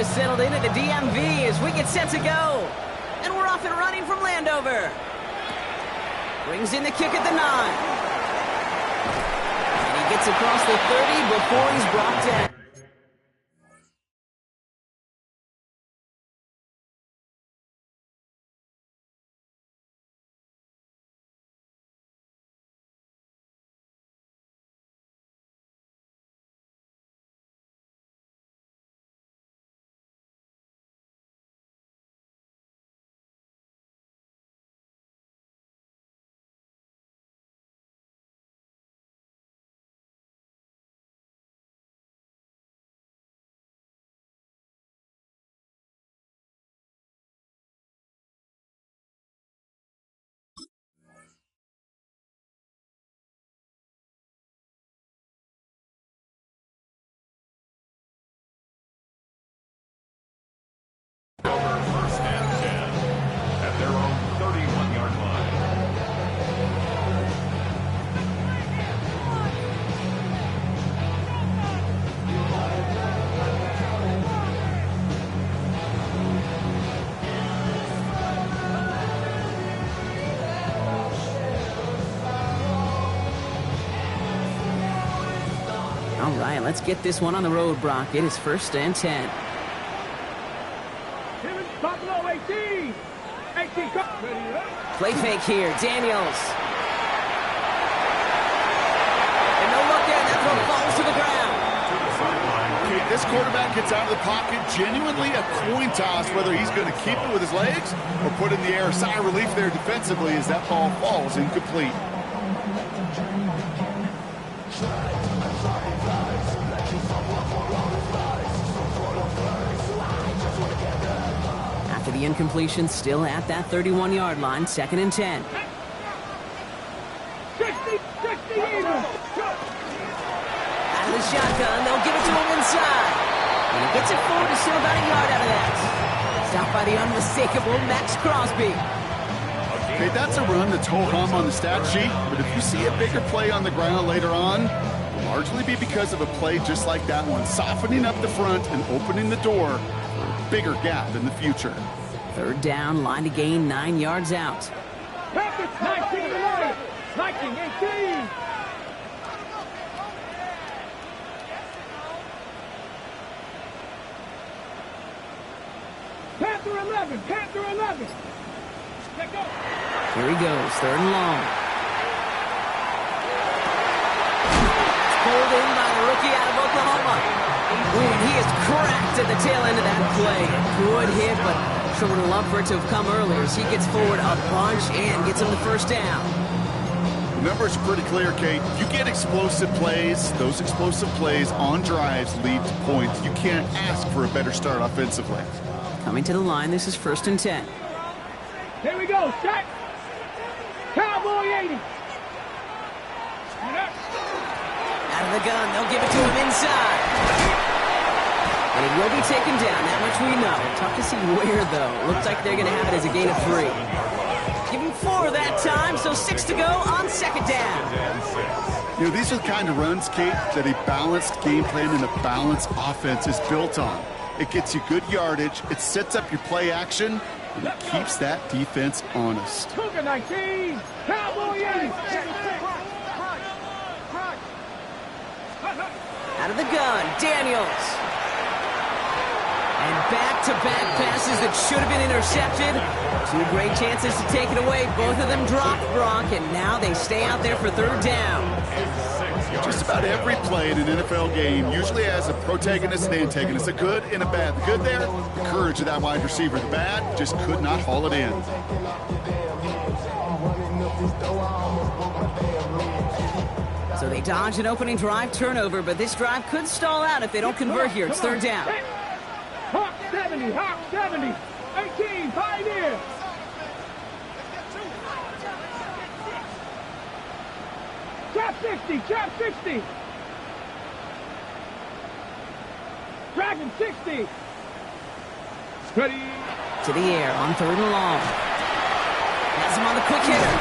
has settled in at the DMV as we get set to go. And we're off and running from Landover. Brings in the kick at the 9. And he gets across the 30 before he's brought down. First and 10 at their own 31-yard line. All right, let's get this one on the road, Brock. It is first and 10. Buffalo 18. 18, come. Play fake here, Daniels. And no look there, that throw falls to the ground. Okay, this quarterback gets out of the pocket, genuinely a coin toss, whether he's going to keep it with his legs or put in the air. Sigh of relief there defensively as that ball falls incomplete. After the incompletion, still at that 31-yard line, second and 10. 60, 60 even. Out of the shotgun, they'll give it to him inside. And he gets it forward to still about a yard out of that. Stopped by the unmistakable Max Crosby. Okay, that's a run that's ho-hum on the stat sheet, but if you see a bigger play on the ground later on, it'll largely be because of a play just like that one, softening up the front and opening the door for a bigger gap in the future. Third down, line to gain 9 yards out. Packers 19 to 9. 19, 18. Panther 11, Panther 11. Let go. Here he goes, third and long. Pulled in by the rookie out of Oklahoma. Ooh, he is cracked at the tail end of that play. Good hit, but sure would have loved for it to have come earlier as he gets forward a bunch and gets him the first down. The numbers are pretty clear, Kate. You get explosive plays. Those explosive plays on drives lead to points. You can't ask for a better start offensively. Coming to the line, this is first and 10. Here we go, set. Cowboy 80. Out of the gun, they'll give it to him inside. And he will be taken down, that much we know. Tough to see where, though. Looks like they're going to have it as a gain of 3. Give him 4 that time, so 6 to go on second down. You know, these are the kind of runs, Kate, that a balanced game plan and a balanced offense is built on. It gets you good yardage, it sets up your play action, and it keeps that defense honest. Cougar 19. Cowboy 80. Out of the gun, Daniels. And back-to-back passes that should have been intercepted. 2 great chances to take it away. Both of them dropped, Brock, and now they stay out there for third down. Just about every play in an NFL game usually has a protagonist and antagonist, a good and a bad. The good there, the courage of that wide receiver. The bad, just could not haul it in. So they dodge an opening drive turnover, but this drive could stall out if they don't convert here. It's third down. Hawk 70, Hawk 70. 18, Pioneer. Trap 60, Trap 60. Dragon 60. Ready. To the air on third and long. Has him on the quick hitter.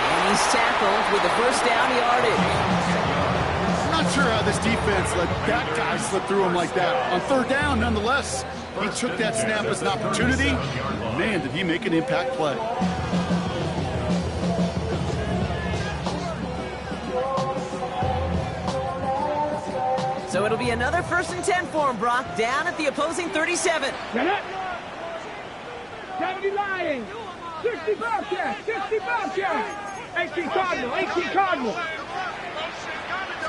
And he's tackled with the first down yardage. I'm not sure how this defense let that guy slip through him like that. On third down, nonetheless, He took that snap as an opportunity. Man, did he make an impact play. So it'll be another 1st and 10 for him, Brock, down at the opposing 37. Get it. 70 Lions. 60 Bobcats. 60 Bobcats. 18 Cardinal. 18 Cardinal.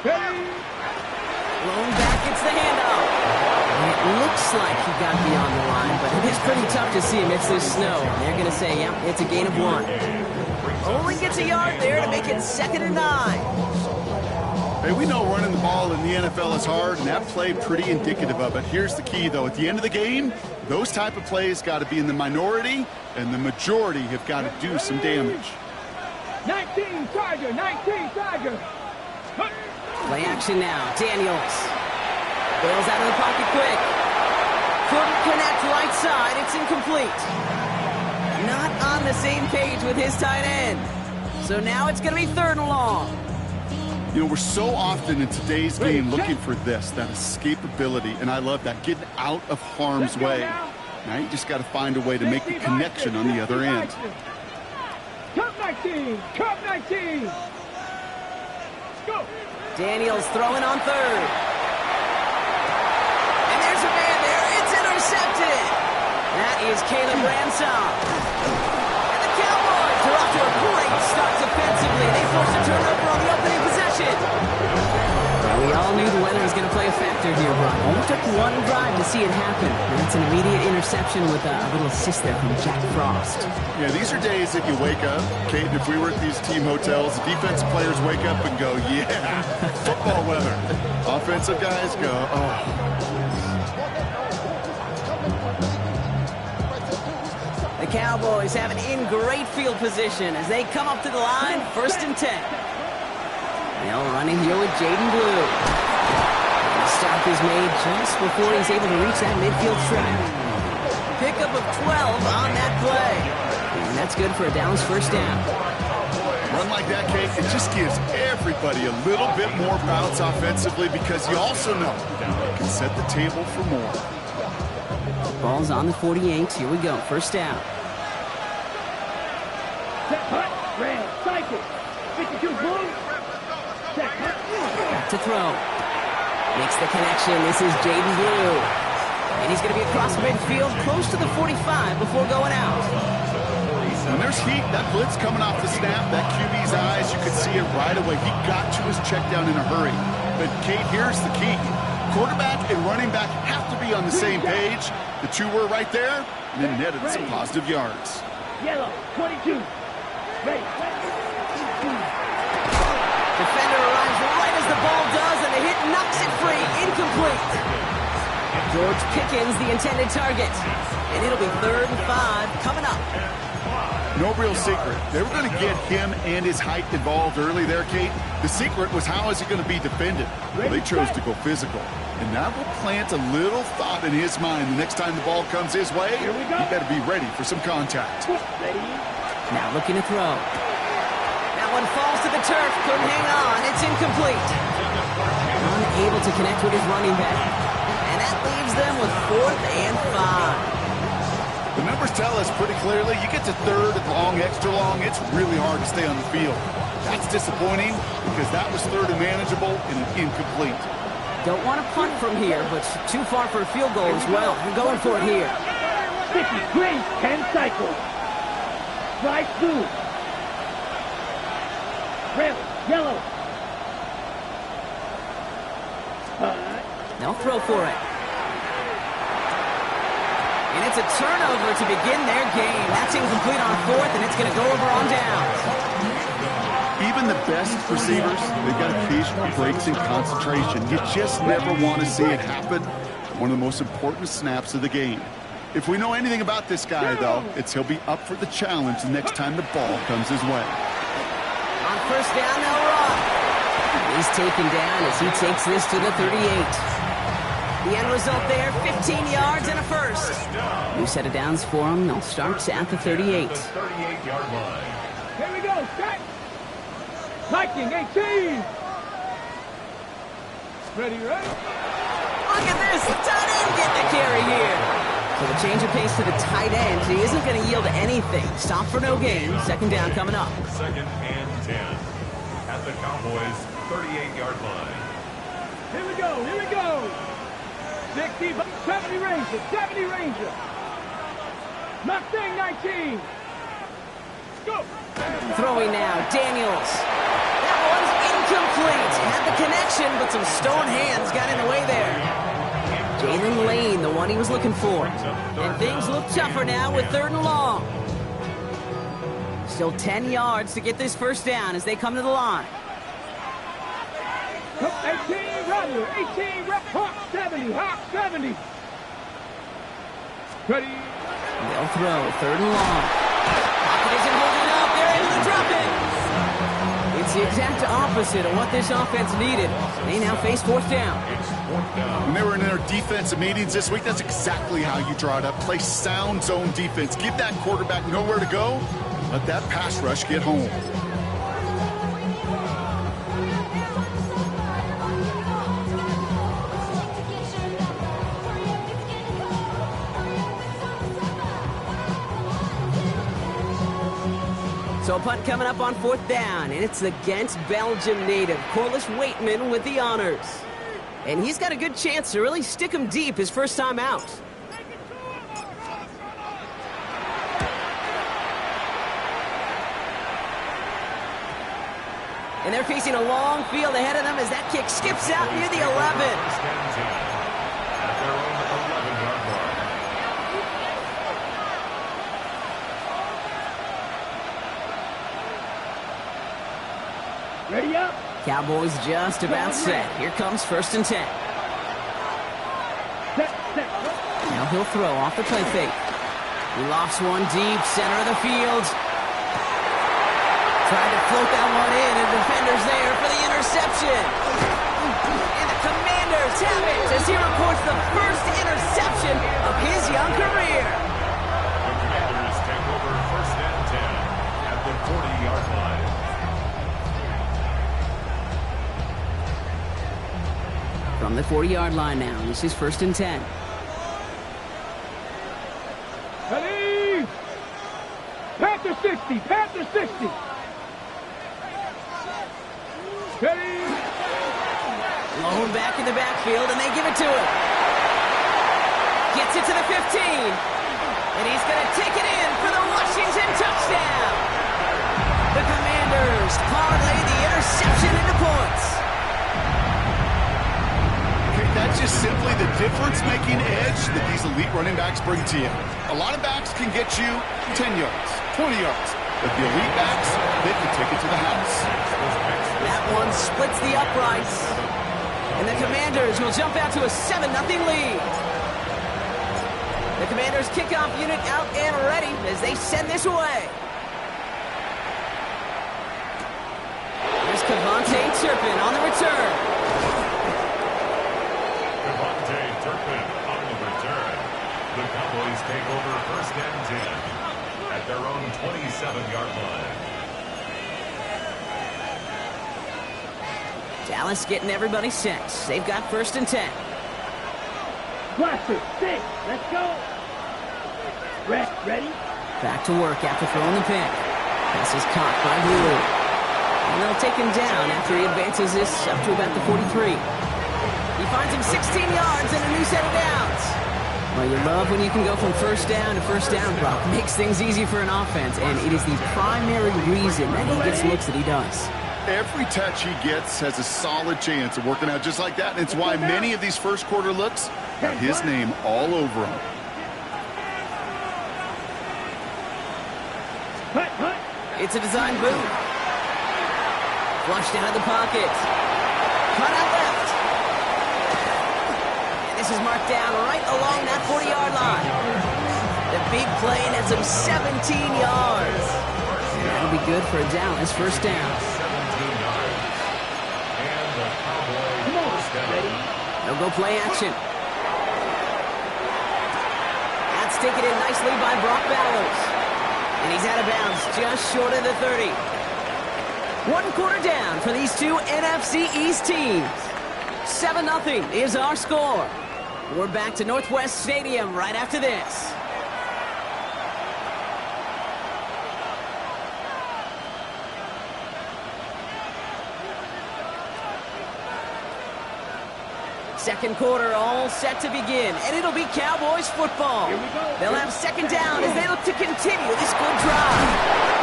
Ready. Blown back, it's the handoff. And it looks like he got beyond the line, but it is pretty tough to see amidst this snow. They're going to say, yeah, it's a gain of 1. Only gets a yard there to make it 2nd and 9. Hey, we know running the ball in the NFL is hard, and that play pretty indicative of it. Here's the key, though. At the end of the game, those type of plays got to be in the minority, and the majority have got to do some damage. 19 Tiger. 19 Tiger. Play action now. Daniels. Bails out of the pocket quick. Couldn't connect right side. It's incomplete. Not on the same page with his tight end. So now it's going to be 3rd and long. You know, we're so often in today's game looking for this, that escapability, and I love that, getting out of harm's way. Now you just got to find a way to make the connection on the other end. Cup 19! Cup 19! Let's go! Daniels throwing on 3rd. And there's a man there. It's intercepted. That is Caleb Ransom. And the Cowboys are off to a great start defensively. They forced a turnover on the opening possession. Well, we all knew the weather was going to play a factor here, Brock. Only took 1 drive to see it happen. And it's an immediate interception with a little assist there from Jack Frost. Yeah, these are days that you wake up, Kate, and if we were at these team hotels, the defensive players wake up and go, yeah, football weather. Offensive guys go, oh. The Cowboys have it in great field position as they come up to the line, 1st and 10. They'll run in here with Jaden Blue. The stop is made just before he's able to reach that midfield track. Pickup of 12 on that play. And that's good for a Dallas 1st down. Run like that, Kate, it just gives everybody a little bit more bounce offensively because you also know you can set the table for more. Ball's on the 48. Here we go. 1st down. Set hut. Red. Cycle. 52 Blue. Set hut. Back to throw. Makes the connection. This is Jaden Blue. And he's going to be across midfield, close to the 45 before going out. When there's heat, that blitz coming off the snap, that QB's eyes, you could see it right away. He got to his check down in a hurry. But, Kate, here's the key. Quarterback and running back have to be on the same page. The 2 were right there, and then netted some positive yards. Yellow. 22. Ready. Defender arrives right as the ball does, and the hit knocks it free. Incomplete. George Pickens, the intended target. And it'll be 3rd and 5 coming up. No real secret. They were going to get him and his height involved early there, Kate. The secret was how is he going to be defended? Well, they chose to go physical. And that will plant a little thought in his mind the next time the ball comes his way. He better be ready for some contact. Now looking to throw. That one falls to the turf. Couldn't hang on. It's incomplete. Unable to connect with his running back. And that leaves them with 4th and 5. The numbers tell us pretty clearly, you get to 3rd and long, extra long, it's really hard to stay on the field. That's disappointing because that was 3rd and manageable and an incomplete. Don't want to punt from here, but too far for a field goal as well. We're going for it here. 50 green, 10 cycles. Right through. Red, yellow. They'll throw for it. And it's a turnover to begin their game. That's incomplete on 4th, and it's going to go over on downs. Even the best receivers, they've got occasional breaks in concentration. You just never want to see it happen. One of the most important snaps of the game. If we know anything about this guy, though, it's he'll be up for the challenge the next time the ball comes his way. On 1st down, they'll run. He's taken down as he takes this to the 38. The end result there, 15 yards and a 1st. New set of downs for him. They'll start at the 38. 38-yard line. Here we go. Set. Viking 18. Ready, ready. Look at this. The tight end getting the carry here. So the change of pace to the tight end. He isn't going to yield anything. Stop for no gain. Second down coming up. 2nd and 10 at the Cowboys' 38-yard line. Here we go, here we go. 60, 70 Ranger, 70 Ranger. Mustang 19. Go. Throwing now, Daniels. That one's incomplete. Had the connection, but some stone hands got in the way there. Jalen Lane, the one he was looking for. And things look tougher now with 3rd and long. Still 10 yards to get this first down as they come to the line. 18 runner, 18 Hawk 70, Hawk 70. Ready. They'll throw, 3rd and long. Pocket isn't holding up. They're able to drop it. It's the exact opposite of what this offense needed. They now face 4th down. When they were in their defensive meetings this week, that's exactly how you draw it up. Play sound zone defense. Give that quarterback nowhere to go. Let that pass rush get home. So a punt coming up on 4th down, and it's against Belgium native Corliss Waitman with the honors. And he's got a good chance to really stick him deep his first time out. And they're facing a long field ahead of them as that kick skips out near the 11. At their own 11-yard line. Ready up. Cowboys just about set. Here comes 1st and 10. Set. Now he'll throw off the play fake. He lofts one deep, center of the field. Trying to float that one in, and defender's there for the interception. And the Commanders have it as he records the first interception of his young career. The Commanders take over 1st and 10 at the 40-yard line. From the 40-yard line now, this is 1st and 10. Ready. Panther 60, Panther 60. Ready. Lone back in the backfield, and they give it to him. Gets it to the 15. And he's going to take it in for the Washington touchdown. The Commanders parlay the interception into points. Okay, that's just simply the difference-making edge that these elite running backs bring to you. A lot of backs can get you 10 yards, 20 yards. But the elite backs, they can take it to the house. That one splits the uprights. And the Commanders will jump out to a 7-0 lead. The Commanders kickoff unit out and ready as they send this away. Here's Cavante Turpin on the return. Cavante Turpin on the return. The Cowboys take over 1st and 10 at their own 27-yard line. Dallas getting everybody set. They've got 1st and 10. Blaster 6. Let's go. Ready. Back to work after throwing the pick. Pass is caught by Blue. And they'll take him down after he advances this up to about the 43. He finds him 16 yards and a new set of downs. Well, you love when you can go from 1st down to 1st down, Brock. Makes things easy for an offense, and it is the primary reason that he gets looks that he does. Every touch he gets has a solid chance of working out just like that. And it's why many of these first quarter looks have his name all over them. Hut. It's a design boot. Flushed out of the pocket. Cut out left. And this is marked down right along that 40-yard line. The big play nets him 17 yards. And that'll be good for a Dallas 1st down. 17 yards. And the Cowboys 1st down. They'll go play action. That's taken in nicely by Brock Bowers. And he's out of bounds just short of the 30. 1 quarter down for these two NFC East teams. 7-0 is our score. We're back to Northwest Stadium right after this. Second quarter all set to begin, and it'll be Cowboys football. They'll have second down as they look to continue this good drive.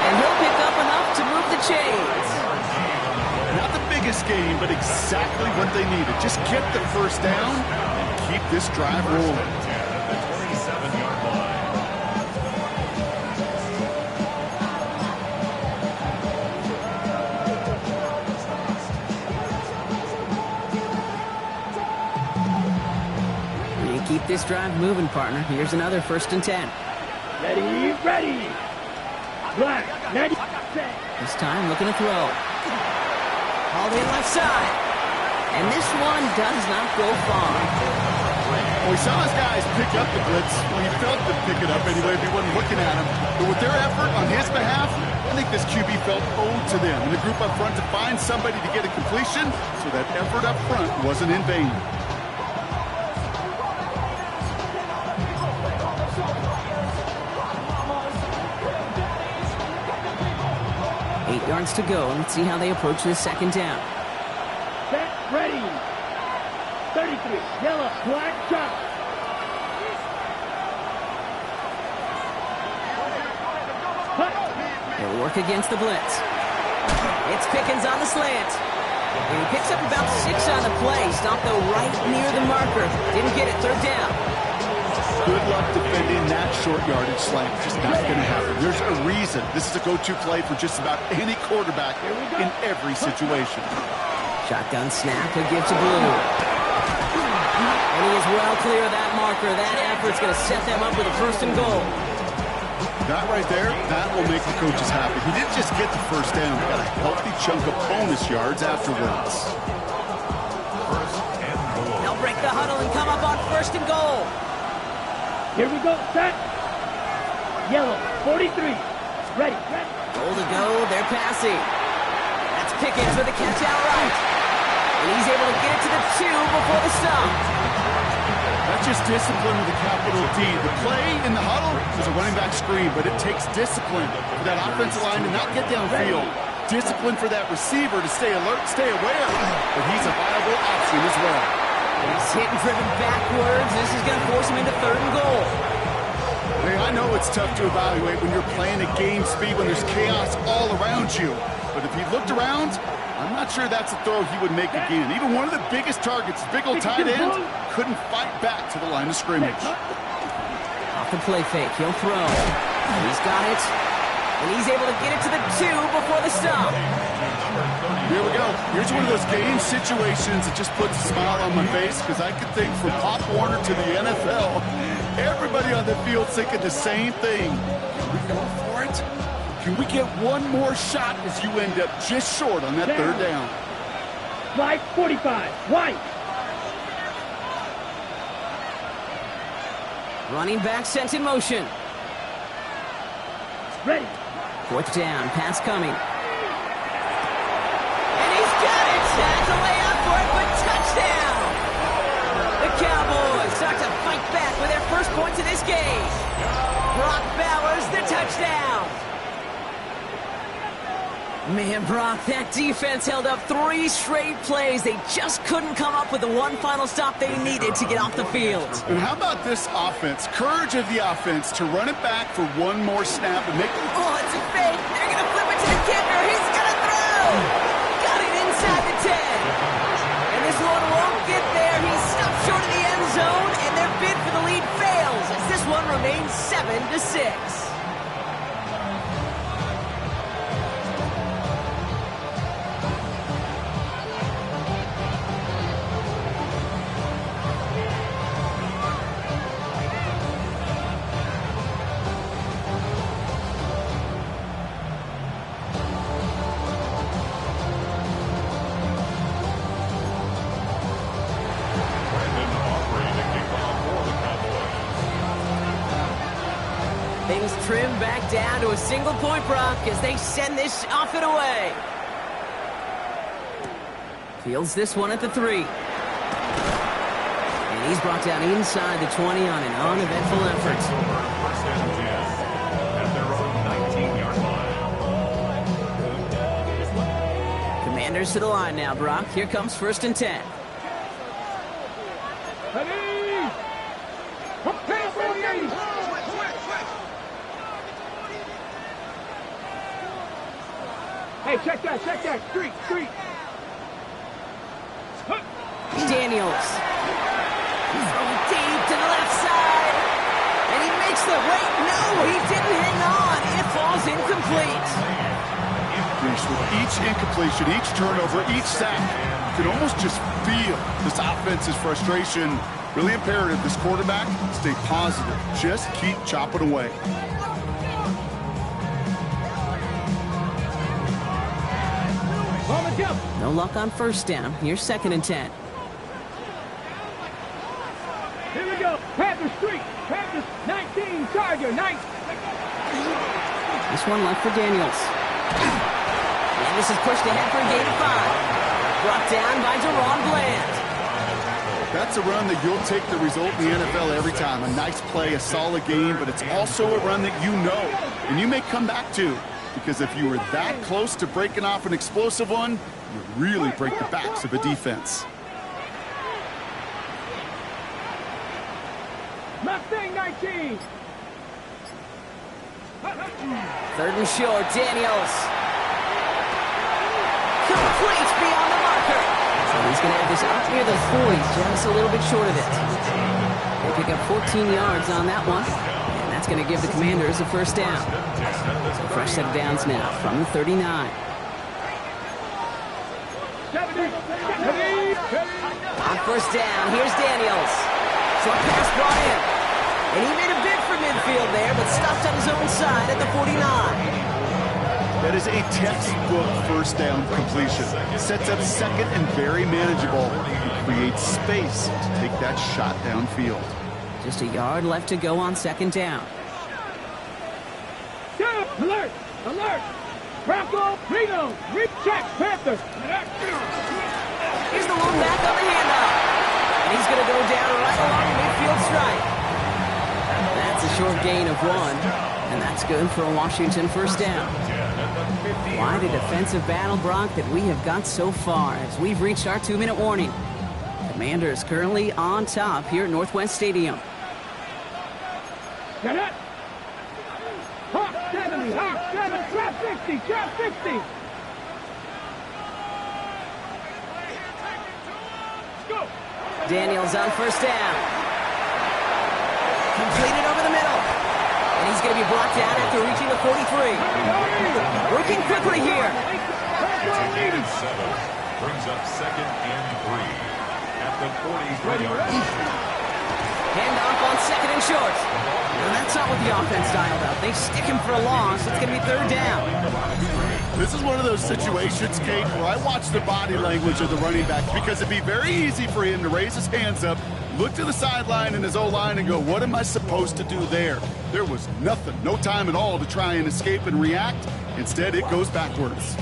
And he'll pick up enough to move the chains. Not the biggest game, but exactly what they needed. Just get the first down and keep this drive rolling. At the 27-yard line. Keep this drive moving, partner. Here's another 1st and 10. Ready, ready. Black, ready, set. This time looking to throw. All the way left side. And this one does not go far. Well, we saw his guys pick up the blitz. Well, he felt them pick it up anyway if he wasn't looking at him. But with their effort on his behalf, I think this QB felt owed to them. And the group up front to find somebody to get a completion so that effort up front wasn't in vain. 8 yards to go. Let's see how they approach this second down. Set, ready. 33, yellow, black, chop. They'll work against the blitz. It's Pickens on the slant. And he picks up about 6 on the play. Stopped though right near the marker. Didn't get it, 3rd down. Good luck defending that short yardage slant. Just not going to happen. There's a reason. This is a go-to play for just about any quarterback in every situation. Shotgun snap, he'll give to Blue. And he is well clear of that marker. That effort's going to set them up with a 1st and goal. That right there, that will make the coaches happy. He didn't just get the 1st down. He got a healthy chunk of bonus yards afterwards. 1st and goal. They'll break the huddle and come up on 1st and goal. Here we go, set. Yellow, 43. Ready, ready. Goal to go, they're passing. That's Pickens with a catch outright. And he's able to get it to the 2 before the stop. That's just discipline with a capital D. The play in the huddle is a running back screen, but it takes discipline for that offensive line to not get downfield. Discipline for that receiver to stay alert, stay aware. But he's a viable option as well. He's hit and driven backwards. This is going to force him into 3rd and goal. Hey, I know it's tough to evaluate when you're playing at game speed, when there's chaos all around you. But if he looked around, I'm not sure that's a throw he would make again. Even one of the biggest targets, big old tight end, couldn't fight back to the line of scrimmage. Off the play fake, he'll throw. He's got it. And he's able to get it to the 2 before the stop. Here we go. Here's one of those game situations that just puts a smile on my face, because I could think from Pop Warner to the NFL, everybody on the field thinking the same thing. Can we go for it? Can we get one more shot as you end up just short on that 3rd down? Flight 45, white. Running back sent in motion. Ready. 4th down, pass coming. And he's got it! That's a way up for it, but touchdown! The Cowboys start to fight back with their 1st points of this game. Brock Bowers, the touchdown! Man, Brock, that defense held up 3 straight plays. They just couldn't come up with the one final stop they needed to get off the field. And how about this offense? Courage of the offense to run it back for one more snap and make it. Oh, it's a fake. They're going to flip it to the kicker. He's going to throw. Got it inside the 10. And this one won't get there. He's stopped short of the end zone, and their bid for the lead fails as this one remains 7-6. Things trim back down to a single point, Brock, as they send this off and away. Fields this one at the 3. And And he's brought down inside the 20 on an uneventful effort. First and 10 at their own 19-yard line. Commanders to the line now, Brock. Here comes 1st and 10. Ready? Prepare for the game. Hey, check that. Street. Daniels. Throwing deep to the left side. And he makes the wait. No, he didn't hang on. It falls incomplete. With each incompletion, each turnover, each sack, you can almost just feel this offense's frustration. Really imperative, this quarterback, stay positive. Just keep chopping away. On the jump. No luck on 1st down. Here's 2nd and 10. Here we go. Panther Street. Panthers 19. Charger 9. This one left for Daniels. And this is pushed ahead for a gain of 5. Brought down by Deron Bland. That's a run that you'll take the result in the NFL every time. A nice play, a solid game, but it's also a run that you know and you may come back to. Because if you were that close to breaking off an explosive one, you really break the backs of a defense. Mustang 19. 3rd and short, Daniels. Complete beyond the marker. So he's going to have this up near the 40s, just a little bit short of it. They pick up 14 yards on that one, and that's going to give the Commanders a 1st down. So fresh set of downs now from the 39. 70. On 1st down, here's Daniels. Short pass brought in. And he made a bid for midfield there, but stopped on his own side at the 49. That is a textbook 1st down completion. Sets up 2nd and very manageable. It creates space to take that shot downfield. Just a yard left to go on 2nd down. Alert! Bronco, Reno, check, Panther. Here's the one back on the handoff. And he's going to go down right along the midfield stripe. That's a short gain of 1. And that's good for a Washington 1st down. Quite a defensive battle, Brock, that we have got so far as we've reached our 2-minute warning. Commanders currently on top here at Northwest Stadium. Get it! Hawk 70, trap 60. Go! Daniels on 1st down. Completed over the middle. And he's going to be brought down after reaching the 43. Working quickly here. It's a gain of 7. Brings up 2nd and 3 at the 43-yard line. Handoff on 2nd and short. And that's not what the offense dialed up. They stick him for a loss. It's going to be 3rd down. This is one of those situations, Kate, where I watch the body language of the running back because it'd be very easy for him to raise his hands up, look to the sideline in his O-line and go, what am I supposed to do there? There was nothing, no time at all to try and escape and react. Instead, it goes backwards.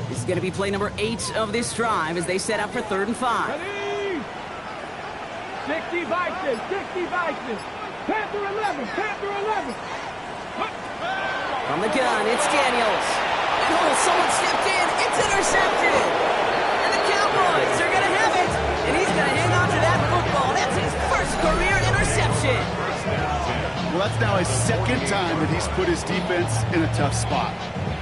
This is going to be play number 8 of this drive as they set up for 3rd and 5. Ready? 60 Vikings. Panther 11. From the gun, it's Daniels. And someone stepped in. It's intercepted. And the Cowboys are going to have it. And he's going to hang on to that football. That's his 1st career interception. Well, that's now his 2nd time that he's put his defense in a tough spot.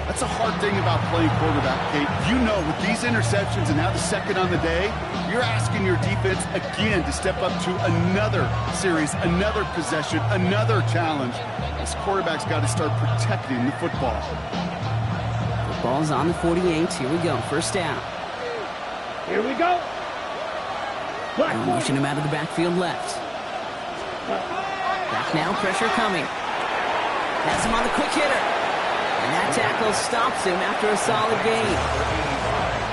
That's a hard thing about playing quarterback, Kate. You know, with these interceptions and now the 2nd on the day, you're asking your defense again to step up to another series, another possession, another challenge. This quarterback's got to start protecting the football. The ball's on the 48. Here we go. 1st down. Here we go. And motion him out of the backfield left. Back now, pressure coming. Has him on the quick hitter. And that tackle stops him after a solid gain.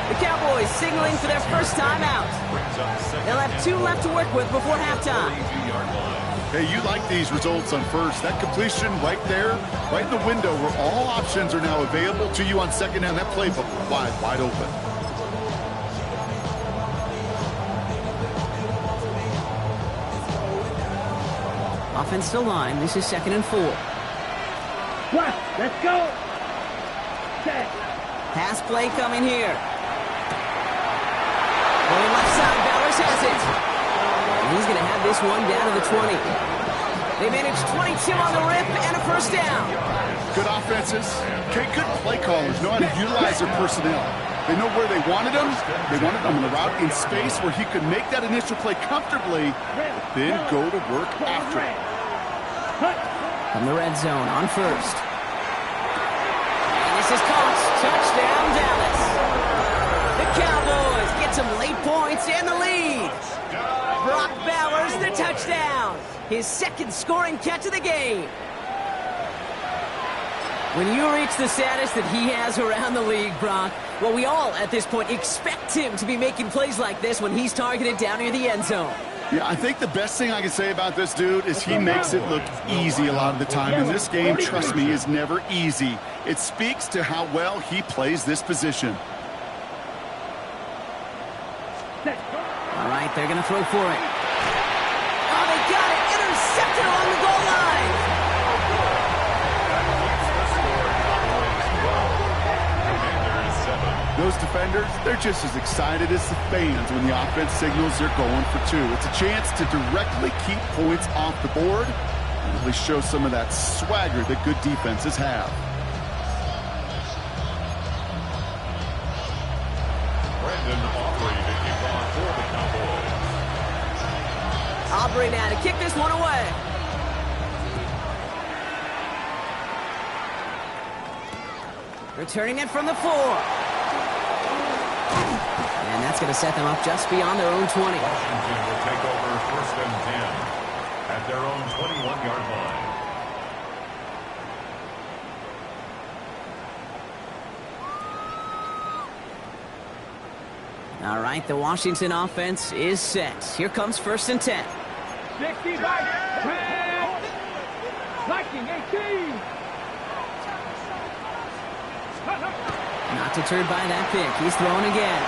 The Cowboys signaling for their first time out. They'll have 2 left to work with before halftime. Hey, you like these results on first. That completion right there, right in the window where all options are now available to you on second down. That playbook wide open. Offensive line, this is 2nd and 4. What? Let's go. Set. Pass play coming here. Going left side, Bowers has it. And he's going to have this one down to the 20. They managed 22 on the rip and a first down. Good offenses. Okay, good play callers know how to utilize their personnel. They know where they wanted them. They wanted them on the route in space where he could make that initial play comfortably, then go to work after it. From the red zone on first. And this is caught. Touchdown, Dallas. The Cowboys get some late points and the lead. Brock Bowers, the touchdown. His 2nd scoring catch of the game. When you reach the status that he has around the league, Brock, well, we all at this point expect him to be making plays like this when he's targeted down near the end zone. Yeah, I think the best thing I can say about this dude is he makes it look easy a lot of the time. And this game, trust me, is never easy. It speaks to how well he plays this position. All right, they're going to throw for it. Oh, they got it. Intercepted along the goal line. Those defenders, they're just as excited as the fans when the offense signals they're going for 2. It's a chance to directly keep points off the board and really show some of that swagger that good defenses have. Aubrey now to kick this one away. Returning it from the 4. And that's going to set them up just beyond their own 20. Washington will take over 1st and 10 at their own 21-yard line. All right, the Washington offense is set. Here comes 1st and 10. 60 by 10. Viking 18. Not deterred by that pick. He's throwing again.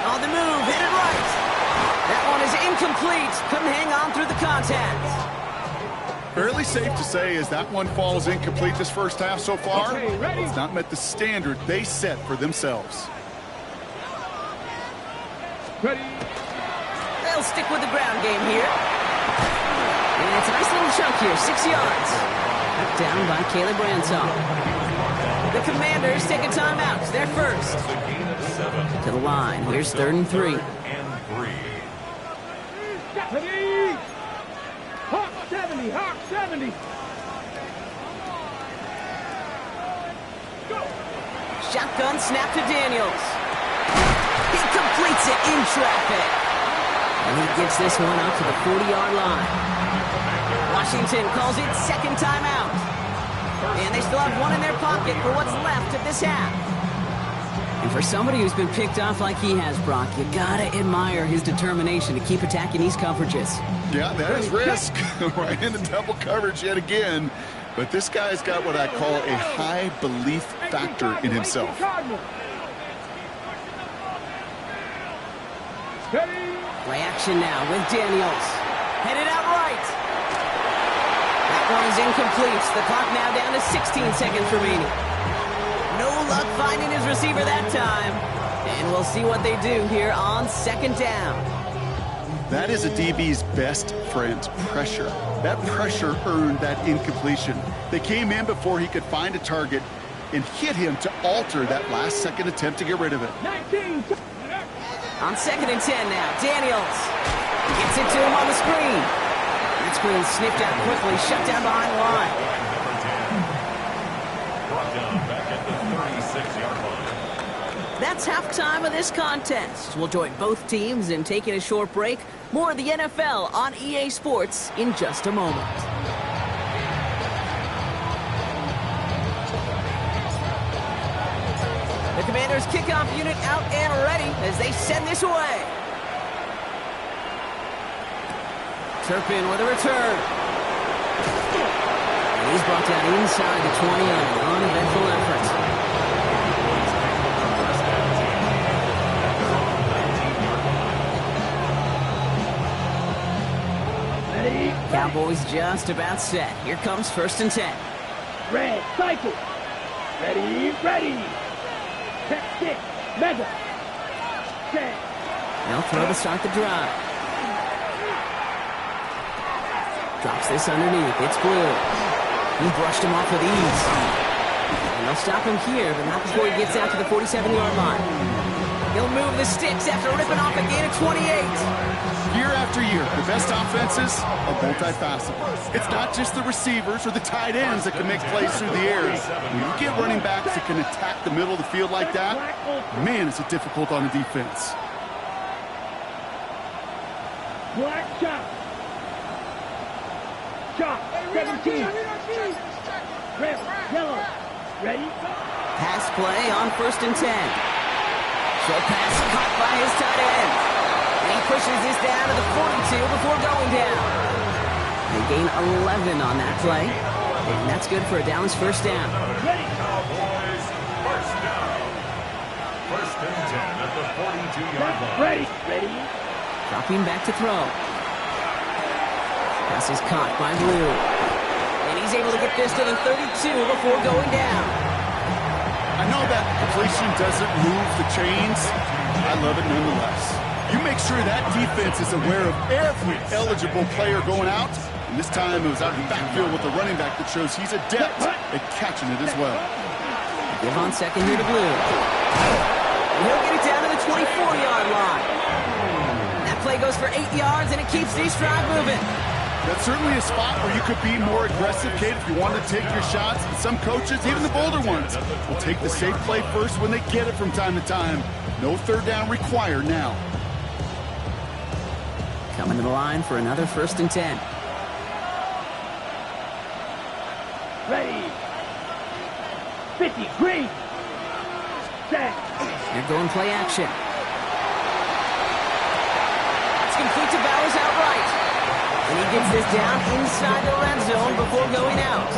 On the move, hit it right. That one is incomplete. Couldn't hang on through the contact. Fairly safe to say as that one falls incomplete this first half so far, it's not met the standard they set for themselves. Ready. They'll stick with the ground game here. And it's a nice little chunk here, 6 yards. Knocked down by Caleb Ransom. The Commanders take a timeout. They're first. To the line. Here's 3rd and 3. Hawk 70. Hawk 70. Shotgun snap to Daniels. He completes it in traffic. And he gets this one up to the 40-yard line. Washington calls it 2nd timeout. And they still have one in their pocket for what's left of this half. And for somebody who's been picked off like he has, Brock, you gotta admire his determination to keep attacking these coverages. Yeah, that is risk. Right into double coverage yet again. But this guy's got what I call a high belief factor in himself. Play action now with Daniels. Headed out right. That one is incomplete. The clock now down to 16 seconds remaining. No luck finding his receiver that time. And we'll see what they do here on 2nd down. That is a DB's best friend, pressure. That pressure earned that incompletion. They came in before he could find a target and hit him to alter that last-second attempt to get rid of it. 19. On 2nd and 10 now, Daniels gets it to him on the screen. That screen sniffed out quickly, shut down behind the line. Brought down back at the 36-yard line. That's halftime of this contest. We'll join both teams in taking a short break. More of the NFL on EA Sports in just a moment. The Commanders kickoff unit out and ready as they send this away. Turpin with a return. And he's brought down inside the 20 on an uneventful effort. Cowboys just about set. Here comes 1st and 10. Red, cycle. Ready, ready. Check, stick, mega. Check. They'll throw to start the drive. Drops this underneath. It's Blue. He brushed him off with ease. And they'll stop him here, but not before he gets out to the 47-yard line. He'll move the sticks after ripping off a gain of 28. Year after year, the best offenses are multifaceted. It's not just the receivers or the tight ends that can make plays through the air. When you get running backs that can attack the middle of the field like that, man, is it difficult on the defense. Black chop. Chop. 17. Red, yellow. Ready? Pass play on 1st and 10. Short pass caught by his tight end. And he pushes this down to the 42 before going down. They gain 11 on that play. And that's good for a Dallas 1st down. Cowboys, 1st down. 1st and 10 at the 42-yard line. Ready, ready. Dropping back to throw. Pass is caught by Blue. And he's able to get this to the 32 before going down. I know that completion doesn't move the chains. I love it nonetheless. You make sure that defense is aware of every eligible player going out. And this time it was out in the backfield with a running back that shows he's adept at catching it as well. Give on 2nd here to Blue. And he'll get it down to the 24-yard line. That play goes for 8 yards, and it keeps this drive moving. That's certainly a spot where you could be more aggressive, Kate, if you want to take your shots. And some coaches, even the bolder ones, will take the safe play first when they get it from time to time. No 3rd down required now. Coming to the line for another 1st and 10. Ready. 50, green. Set. They're going play action. It's complete to Bowers outright. And he gets this down inside the red zone before going out.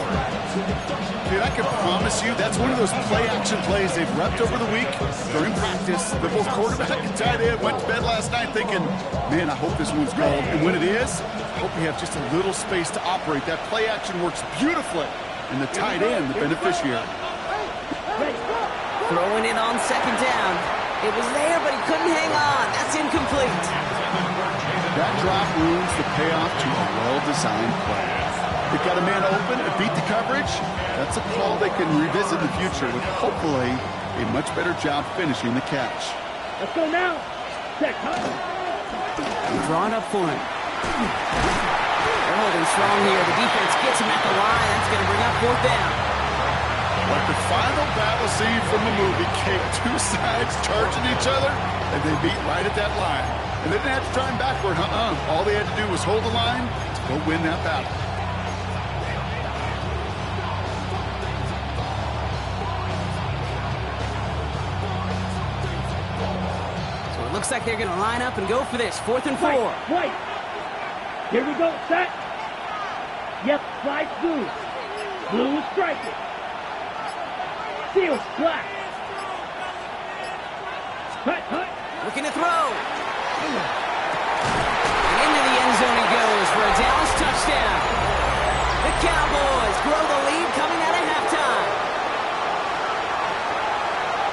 Dude, I can promise you that's one of those play-action plays they've repped over the week during practice. The both quarterback and tight end went to bed last night thinking, man, I hope this one's called. And when it is, I hope we have just a little space to operate. That play-action works beautifully. And the tight end, the beneficiary. Throwing it on 2nd down. It was there, but he couldn't hang on. That's incomplete. That drop ruins the payoff to a well-designed play. They've got a man open and beat the coverage. That's a call they can revisit in the future with hopefully a much better job finishing the catch. Let's go now. Check. Draw it up for him. They're holding strong here. The defense gets him at the line. That's going to bring up 4th down. Like the final battle scene from a movie, Kate, 2 sides charging each other, and they beat right at that line. And they didn't have to try him backward, All they had to do was hold the line to go win that battle. So it looks like they're going to line up and go for this. 4th and 4. White. Here we go. Set. Yep. Slide blue. Blue strike it. Seal. Black. Cut. Looking to throw. And into the end zone he goes for a Dallas touchdown. The Cowboys grow the lead coming out of halftime.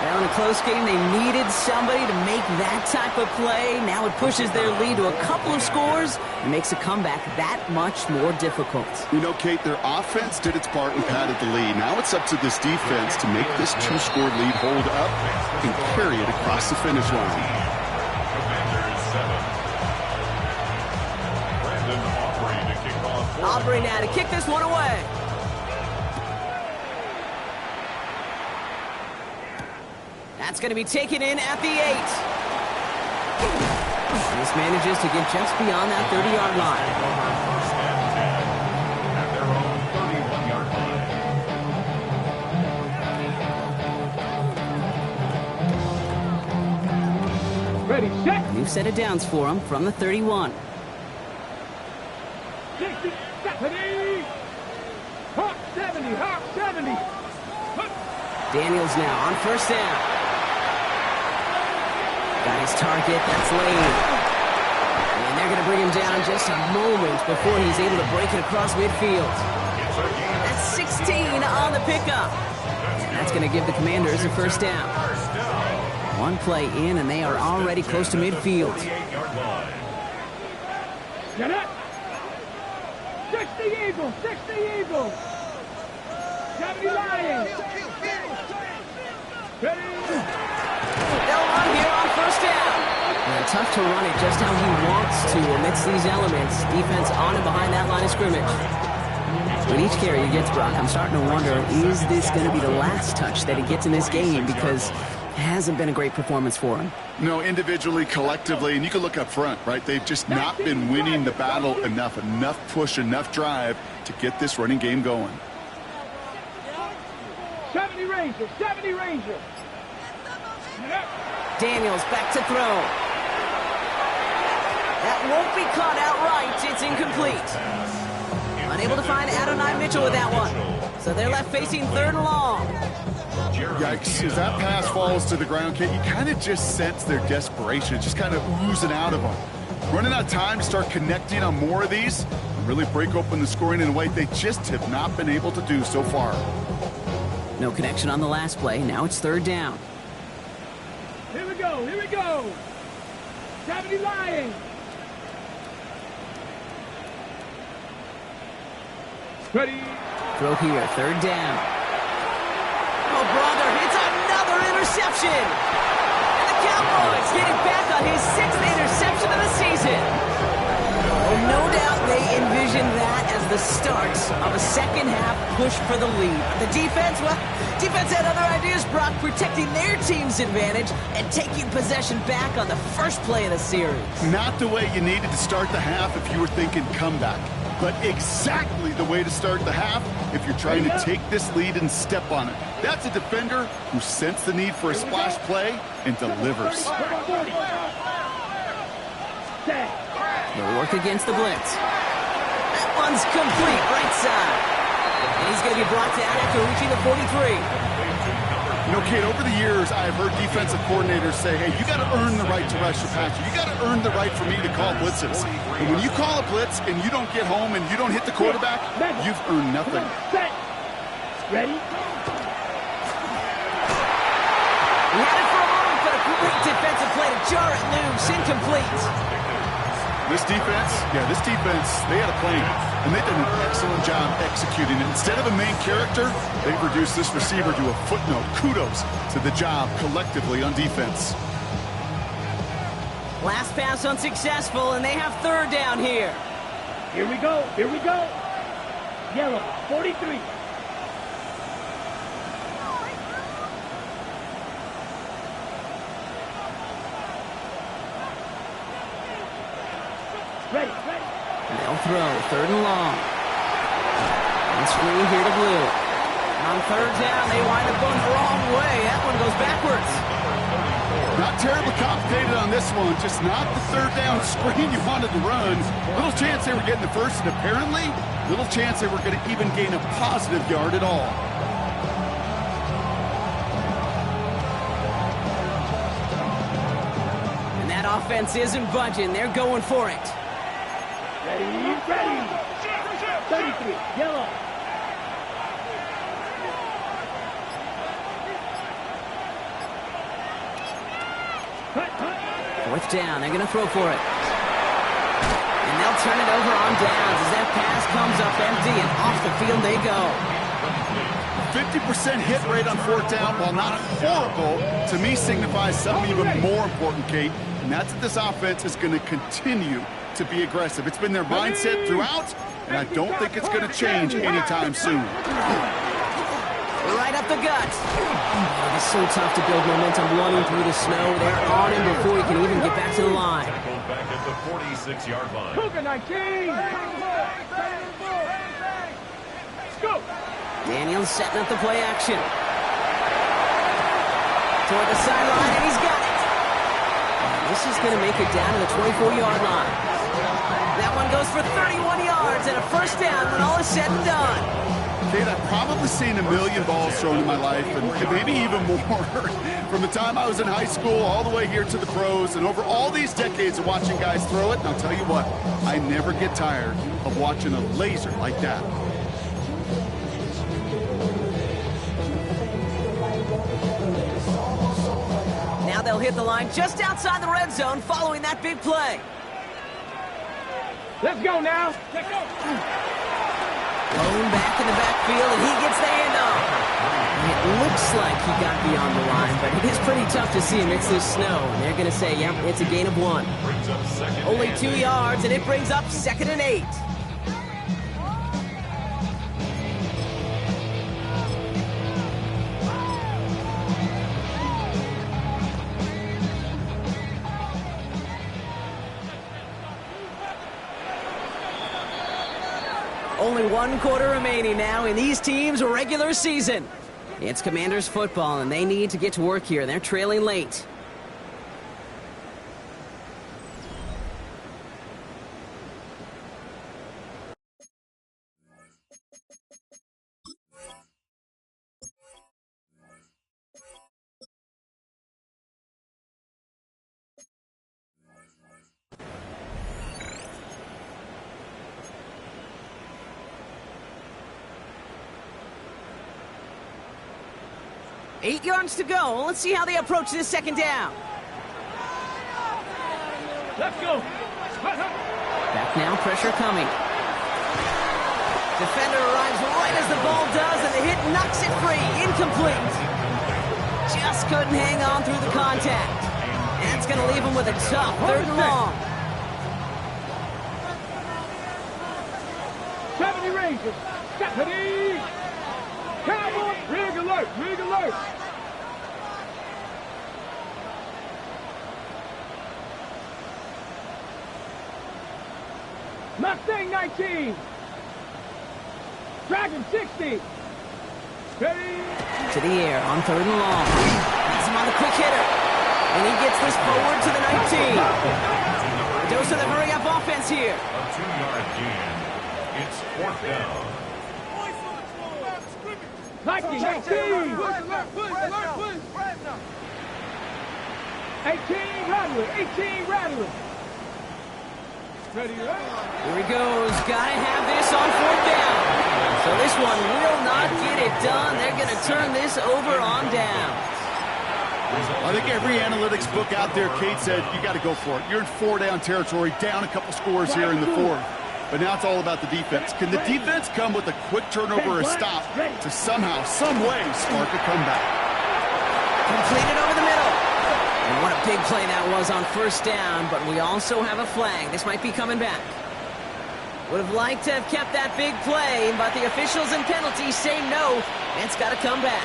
Now in a close game, they needed somebody to make that type of play. Now it pushes their lead to a couple of scores and makes a comeback that much more difficult. You know, Kate, their offense did its part and padded the lead. Now it's up to this defense to make this 2-score lead hold up and carry it across the finish line. Aubrey now to kick this one away. That's going to be taken in at the 8. This manages to get just beyond that 30-yard line. At their own 31-yard line. Ready, set. A new set of downs for him from the 31. 60, 70. Hawk 70, Hawk 70. Daniels now on first down. Got his target, that's Lane. And they're going to bring him down just a moment before he's able to break it across midfield. That's 16 on the pickup. And that's going to give the Commanders a first down. One play in, and they are already close to midfield. Get up. 60 Eagles, 60 Eagles. 70 Lions. Ready. They'll run here on first down. And tough to run it just how he wants to amidst these elements. Defense on and behind that line of scrimmage. With each carry he gets, Brock, I'm starting to wonder, is this going to be the last touch that he gets in this game? Because it hasn't been a great performance for him. No, individually, collectively, and you can look up front, right? They've just not been winning the battle enough push, enough drive to get this running game going. 70 Rangers, 70 Rangers. Daniels back to throw. That won't be caught outright. It's incomplete. Unable to find Adonai Mitchell with that one. So they're left facing third and long. Yikes, as that pass falls to the ground, Kate, you kind of just sense their desperation, just kind of oozing out of them. Running out of time to start connecting on more of these and really break open the scoring in a way they just have not been able to do so far. No connection on the last play. Now it's third down. Here we go, here we go. 70 Lions. Ready. Throw here, third down. Oh, brother, it's another interception. And the Cowboys getting back on his 6th interception of the season. Oh, no doubt they envisioned that as the start of a second-half push for the lead. The defense, well, defense had other ideas, Brock, protecting their team's advantage and taking possession back on the first play of the series. Not the way you needed to start the half if you were thinking comeback, but exactly the way to start the half if you're trying to take this lead and step on it. That's a defender who sensed the need for a splash play and delivers. They'll work against the blitz. That one's complete, right side. And he's going to be brought down after reaching the 43. You know, Kate, over the years, I've heard defensive coordinators say, hey, you got to earn the right to rush the passer. You got to earn the right for me to call blitzes. And when you call a blitz and you don't get home and you don't hit the quarterback, you've earned nothing. Set. Ready? He had it for a moment, but a great defensive play to jar it loose. Incomplete. This defense, they had a plan, and they did an excellent job executing it. Instead of a main character, they've reduced this receiver to a footnote. Kudos to the job collectively on defense. Last pass unsuccessful, and they have third down here. Here we go, here we go. Yellow, 43. Ready, ready. They'll throw, third and long. And screen here to Blue. On third down, they wind up going the wrong way. That one goes backwards. Not terribly complicated on this one, just not the third down screen you wanted to run. Little chance they were getting the first, and apparently, little chance they were going to even gain a positive yard at all. And that offense isn't budging. They're going for it. Ready, ready. 33, yellow. Fourth down, they're going to throw for it. And they'll turn it over on downs as that pass comes up empty, and off the field they go. 50% hit rate on fourth down, while not horrible, to me signifies something even more important, Kate, and that's that this offense is going to continue to be aggressive. It's been their mindset throughout, and I don't think it's going to change anytime soon. Right up the gut. Oh, it's so tough to build momentum running through the snow. They're on him before he can even get back to the line. Back at the 46-yard line. Cougar 19. Let's go. Daniels setting up the play action. Toward the sideline, and he's got it. This is going to make it down to the 24-yard line. That one goes for 31 yards and a first down when all is said and done. Kate, I've probably seen a million balls thrown in my life, and maybe even more. From the time I was in high school all the way here to the pros, and over all these decades of watching guys throw it, and I'll tell you what, I never get tired of watching a laser like that. Now they'll hit the line just outside the red zone following that big play. Let's go now. Let's go. Blown back in the backfield, and he gets the handoff. It looks like he got beyond the line, but it is pretty tough to see amidst this snow. And they're going to say, yep, it's a gain of 1. Only 2 yards, and it brings up 2nd and 8. Only 1 quarter remaining now in these teams' regular season. It's Commanders football, and they need to get to work here. They're trailing late. Eight yards to go. Let's see how they approach this second down. Let's go. Back now, pressure coming. Defender arrives right as the ball does, and the hit knocks it free. Incomplete. Just couldn't hang on through the contact. That's going to leave him with a tough 3rd and long. 70 Rangers. 70. Cowboy. Rig alert. Rig alert. Mustang 19. Dragon 60. Ready. To the air on 3rd and long. He's him on the quick hitter. And he gets this forward to the 19. A dose of the hurry-up offense here. A 2-yard gain. It's 4th down. 19. 18 rattling. 18 rattling. Ready, Here he goes. Gotta have this on 4th down. So this one will not get it done. They're going to turn this over on down. I think every analytics book out there, Kate said, you got to go for it. You're in 4-down territory, down a couple scores here in the 4th. But now it's all about the defense. Can the defense come with a quick turnover or a stop to somehow, some way, spark a comeback? Completed over the middle. And what a big play that was on 1st down, but we also have a flag. This might be coming back. Would have liked to have kept that big play, but the officials and penalties say no. It's got to come back.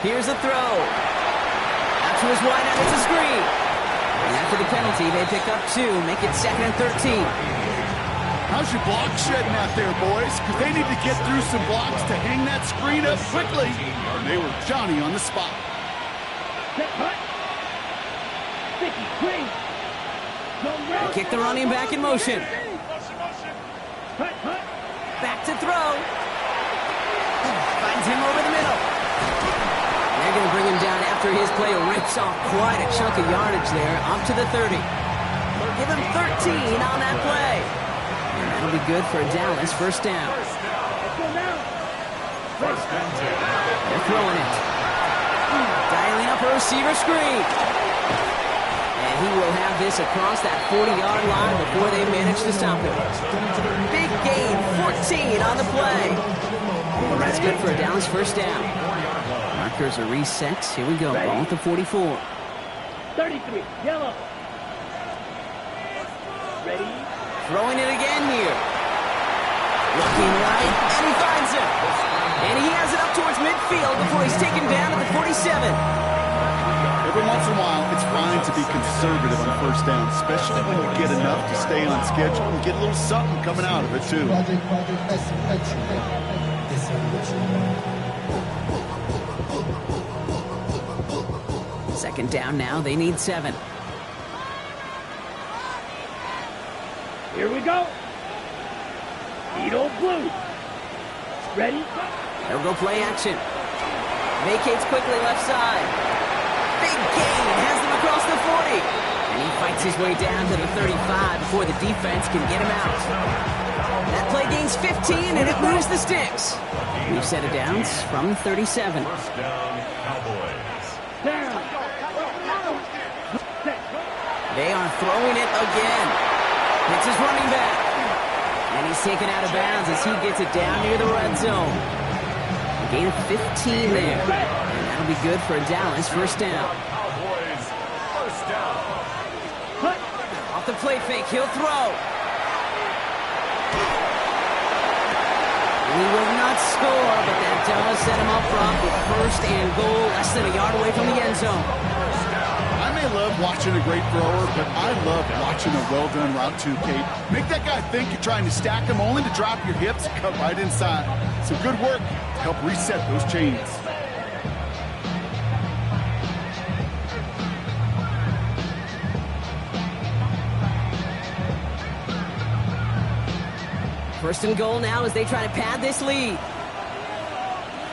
Here's a throw. Out to his wide out, it's a screen. And after the penalty, they pick up 2, make it 2nd and 13. How's your block shedding out there, boys? Because they need to get through some blocks to hang that screen up quickly. And they were Johnny on the spot. They kick the running back in motion. Back to throw. Finds him over the middle. They're going to bring him down after his play rips off quite a chunk of yardage there, up to the 30. They'll give him 13 on that play. And that'll be good for Dallas, 1st down. They're throwing it. Dialing up a receiver screen. And he will have this across that 40-yard line before they manage to stop him. Big gain, 14 on the play. And that's good for a Dallas 1st down. Markers are reset. Here we go. Ball at the 44. 33, yellow. Throwing it again here. Looking right, and he finds it. And he has it up towards midfield before he's taken down at the 47. Every once in a while, it's fine to be conservative on first down, especially when you get enough to stay on schedule and get a little something coming out of it, too. Second down now, they need 7. Here we go. Edo Blue. Ready? They'll go play action. Vacates quickly left side. Big gain, has them across the 40. And he fights his way down to the 35 before the defense can get him out. That play gains 15, and it moves the sticks. New set of downs from 37. First down, Cowboys. Down. They are throwing it again. It's his running back. And he's taken out of bounds as he gets it down near the red zone. A gain of 15 there. And that'll be good for a Dallas first down. Cowboys, first down. Off the play fake, he'll throw. He will not score, but that does set him up front with first and goal, less than a yard away from the end zone. I may love watching a great thrower, but I love watching a well-done route too, Kate. Make that guy think you're trying to stack him only to drop your hips and cut right inside. So good work to help reset those chains. First and goal now as they try to pad this lead.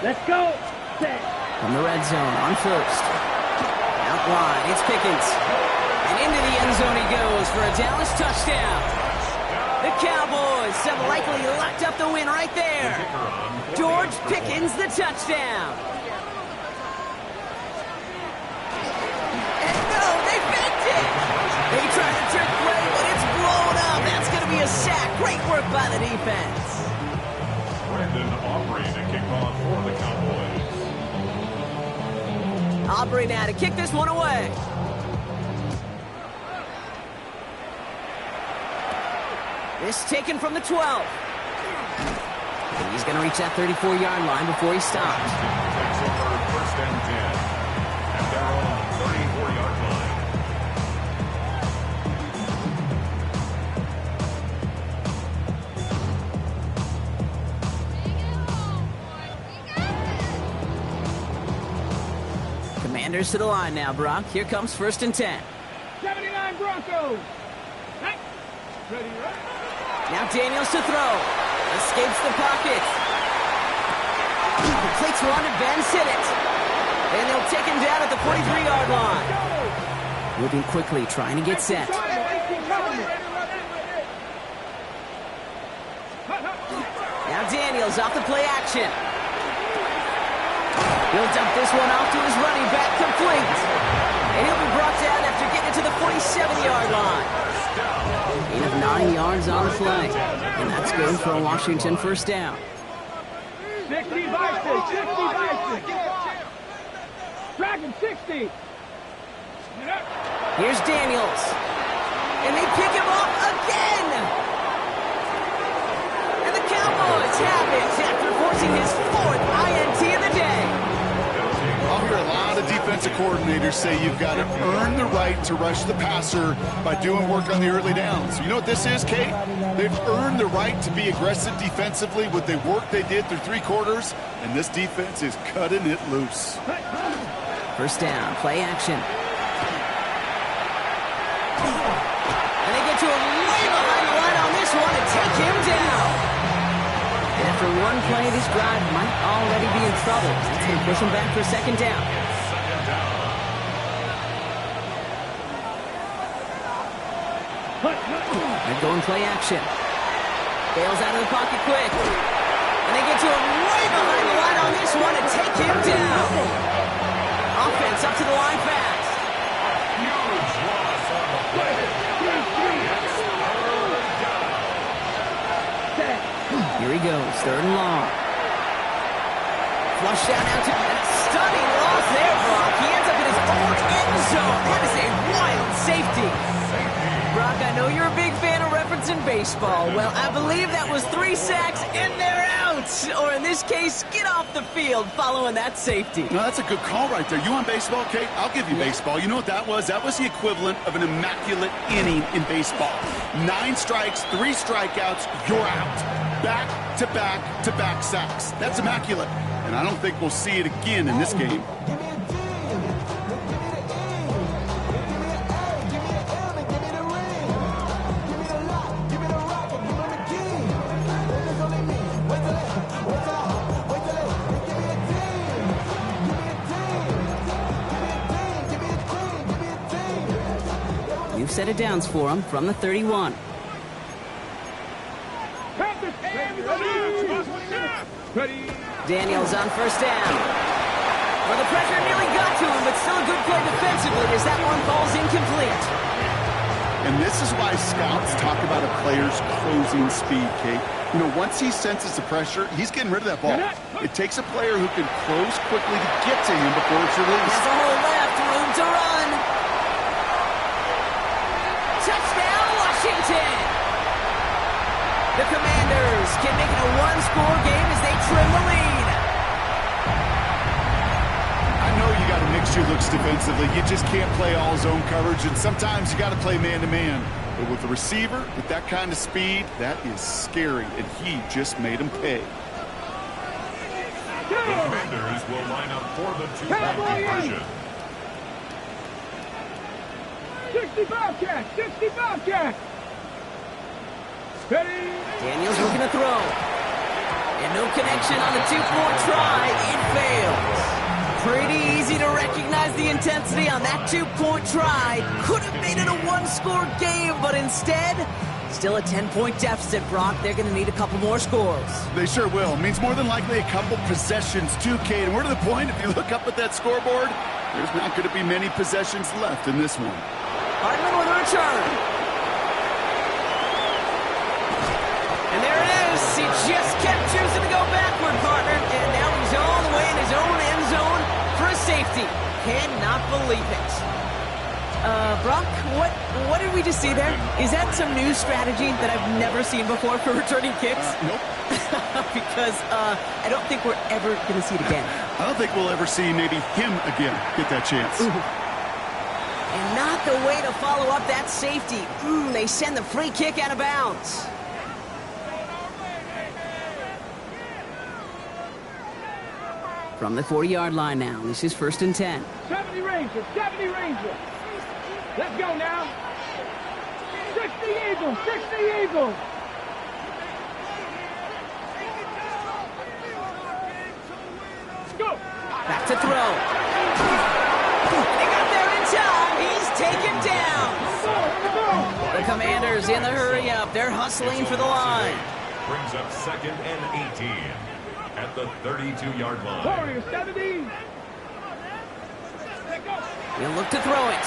Let's go. Set. From the red zone on first. Out wide, it's Pickens. And into the end zone he goes for a Dallas touchdown. The Cowboys have likely locked up the win right there. George Pickens, the touchdown. And no, they faked it. They tried a trick play, but it's blown up. That's going to be a sack. Great work by the defense. Brandon Aubrey to kick off for the Cowboys. Aubrey now to kick this one away. This taken from the 12. And he's going to reach that 34-yard line before he stops. Takes over first and 10 at their own 34-yard line. Commanders to the line now, Brock. Here comes first and 10. 79 Broncos. Hey. Ready, right? Now Daniels to throw. Escapes the pocket. Completes one to Ben Sinnott. And they'll take him down at the 43-yard line. Moving quickly, trying to get set. Now Daniels off the play action. He'll dump this one off to his running back, complete. And he'll be brought down after getting it to the 47-yard line. Gain of 9 yards on the play. And that's good for a Washington first down. 60 Bison, 60 Bison. Dragon 60. Here's Daniels. And they pick him up again. And the Cowboys have it after forcing his 4th INT of the day. I'll hear a lot of defensive coordinators say you've got to earn the right to rush the passer by doing work on the early downs. You know what this is, Kate? They've earned the right to be aggressive defensively with the work they did through 3 quarters, and this defense is cutting it loose. First down, play action. And they get to him way behind the line on this one and take him down. And after one play, this drive might already be in trouble. That's going to push him back for a second down. They're going play action. Bails out of the pocket quick. And they get to him way behind the line on this one and take him down. Offense up to the line fast. Huge loss on the play. Here he goes, 3rd and long. Flush down out to stunning loss there, Brock. He ends up in his own end zone. That is a wild safety. Brock, I know you're a big fan of yards in baseball. Well, I believe that was 3 sacks, and they're out. Or in this case, get off the field following that safety. No, that's a good call right there. You want baseball, Kate? I'll give you baseball. You know what that was? That was the equivalent of an immaculate inning in baseball. 9 strikes, 3 strikeouts, you're out. Back-to-back-to-back sacks. That's immaculate. And I don't think we'll see it again in this game. New set of downs for him from the 31. Daniels on first down. Well, the pressure nearly got to him, but still a good play defensively as that one falls incomplete. And this is why scouts talk about a player's closing speed, Kate. You know, once he senses the pressure, he's getting rid of that ball. It takes a player who can close quickly to get to him before it's released. There's a hole left, room to run. Touchdown, Washington! The Commanders can make it a one-score game as they trim the lead. I know you got to mix your looks defensively. You just can't play all zone coverage, and sometimes you got to play man-to-man. But with the receiver, with that kind of speed, that is scary, and he just made him pay. The Commanders will line up for the two-point conversion. 65 catch, 65 catch. Ready? Daniels looking to throw. And no connection on the two-point try. It fails. Pretty easy to recognize the intensity on that two-point try. Could have made it a one-score game, but instead, still a 10-point deficit, Brock. They're going to need a couple more scores. They sure will. Means more than likely a couple possessions too, Kate. And we're to the point, if you look up at that scoreboard, there's not going to be many possessions left in this one. Hardman with a return. And there it is. He just kept choosing to go backward, partner. And now he's all the way in his own end zone for a safety. Cannot believe it. Brock, what did we just see there? Is that some new strategy that I've never seen before for returning kicks? Nope. Because I don't think we're ever going to see it again. I don't think we'll ever see maybe him again get that chance. Ooh. And not the way to follow up that safety. They send the free kick out of bounds. From the 40-yard line now. This is 1st and 10. 70 Rangers, 70 Rangers. Let's go now. 60 Eagles, 60 Eagles. Go. Back to throw. They got there in time. He's taken down. The Commanders in the hurry up. They're hustling for the line. Brings up 2nd and 18 at the 32-yard line. Warriors, 70. He'll look to throw it.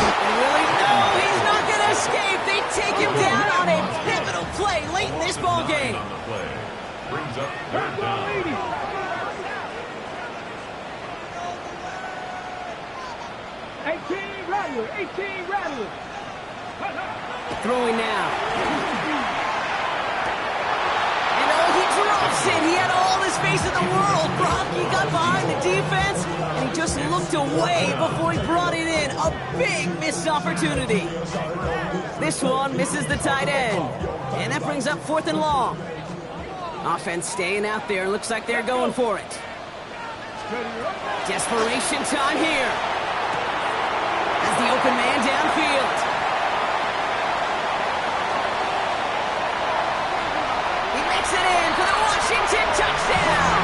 And really, no, he's not going to escape. They take him down on a pivotal play late in this ball game. On the play. Brings up 3rd down. 18 Rattler, 18 Rattler. Throwing now. And oh, he drops it. He had all the space in the world. Brock, he got behind the defense, and he just looked away before he brought it in. A big missed opportunity. This one misses the tight end. And that brings up 4th and long. Offense staying out there. Looks like they're going for it. Desperation time here. As the open man downfield. He makes it in for the Washington touchdown.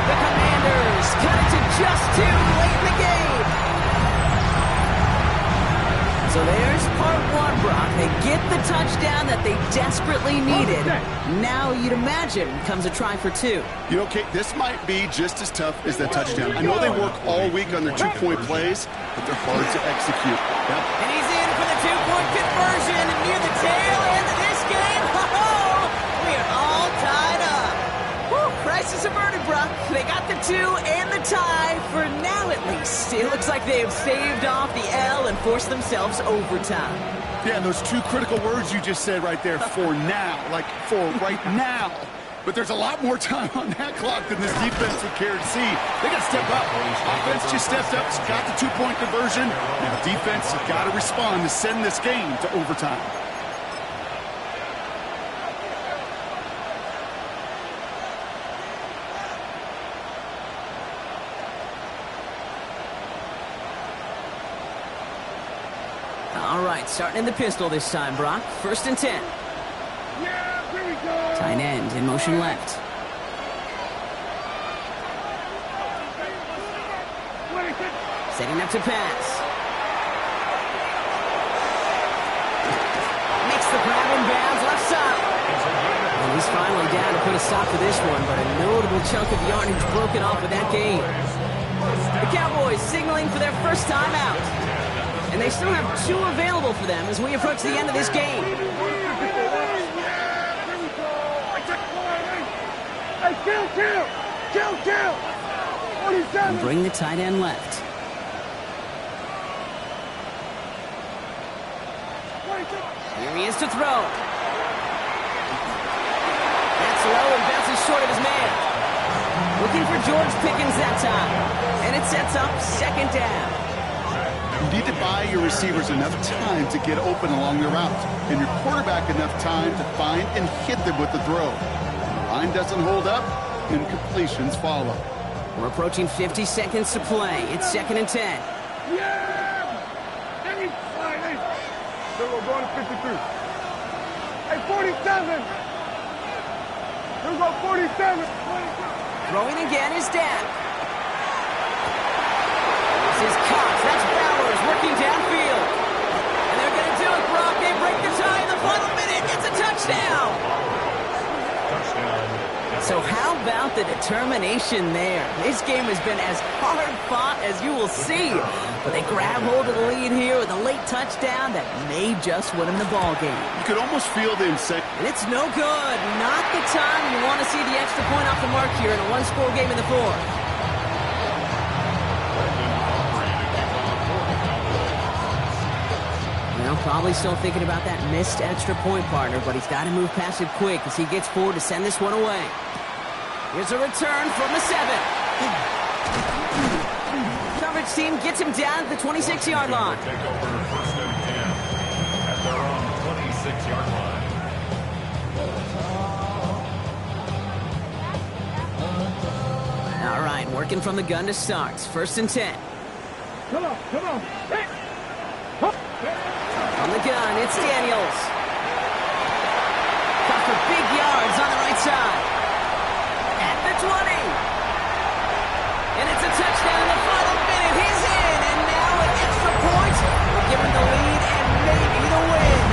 The Commanders cut it to just 2 late in the game. So there's part 1, Brock. They get the touchdown that they desperately needed. Now you'd imagine comes a try for 2. You know, Kate, this might be just as tough as that touchdown. I know they work all week on their 2-point plays, but they're hard to execute. Yep. And he's in for the 2-point conversion near the tail end of this game. Ho-ho! We are all tied up. Whew, crisis averted, Brock. They got the 2 and the tie for now, at least. M26. It looks like they have staved off the L and forced themselves overtime. Yeah, those two critical words you just said right there, for now, like for right now. But there's a lot more time on that clock than this defense would care to see. They got to step up. Offense just stepped up, got the two-point conversion. Now defense has got to respond to send this game to overtime. All right, starting in the pistol this time, Brock. 1st and 10. Yeah, here we go. Tight end in motion left. 26. Setting up to pass. Makes the grab in bounds, left side. And he's finally down to put a stop to this one, but a notable chunk of yardage broken off with that gain. The Cowboys signaling for their first timeout. And they still have 2 available for them as we approach the end of this game. Hey, kill! 47. And bring the tight end left. 26. Here he is to throw. That's low and bounces short of his man. Looking for George Pickens that time. And it sets up 2nd down. You need to buy your receivers enough time to get open along the route, and your quarterback enough time to find and hit them with the throw. When the line doesn't hold up, incompletions follow. We're approaching 50 seconds to play. It's 2nd and 10. Yeah! Hey, so we're going to 53. Hey, 47. We're going 47. Throwing again is Dak. This is Cox. That's Bowers working downfield. And they're going to do it, Brock. They break the tie in the final minute. It's a touchdown. So how about the determination there? This game has been as hard fought as you will see. But they grab hold of the lead here with a late touchdown that may just win them the ball game. You could almost feel the insect. And it's no good. Not the time you want to see the extra point off the mark here in a one-score game in the 4th. Well, probably still thinking about that missed extra point, partner, but he's got to move past it quick as he gets forward to send this one away. Here's a return from the 7. Coverage team gets him down at the 26-yard line. Take over 1st and 10 at their own 26-yard line. All right, working from the gun to start. 1st and 10. Come on. Hey. From the gun, it's Daniels. Got for big yards on the right side. At the 20. And it's a touchdown in the final minute. He's in, and now an extra point will give him the lead and maybe the win.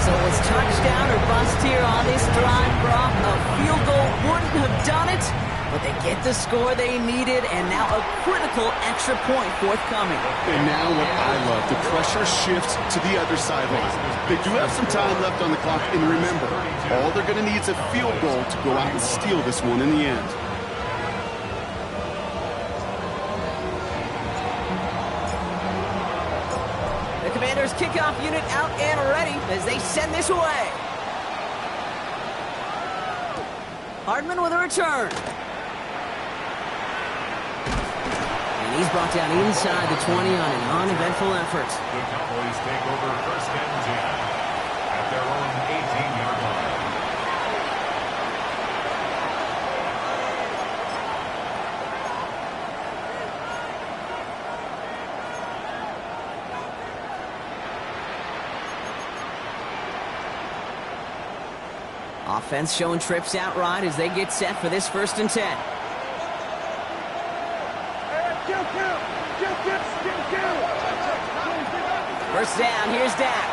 So it's touchdown or bust here on this drive, Brock. A field goal wouldn't have done it, but they get the score they needed, and now a critical extra point forthcoming. And now what I love, the pressure shifts to the other sideline. They do have some time left on the clock, and remember, all they're going to need is a field goal to go out and steal this one in the end. The Commanders' kickoff unit out and ready as they send this away. Hardman with a return. And he's brought down inside the 20 on an uneventful effort. The Cowboys take over 1st and 10 at their own 18-yard line. Offense showing trips out right as they get set for this 1st and 10. First down, here's Dak.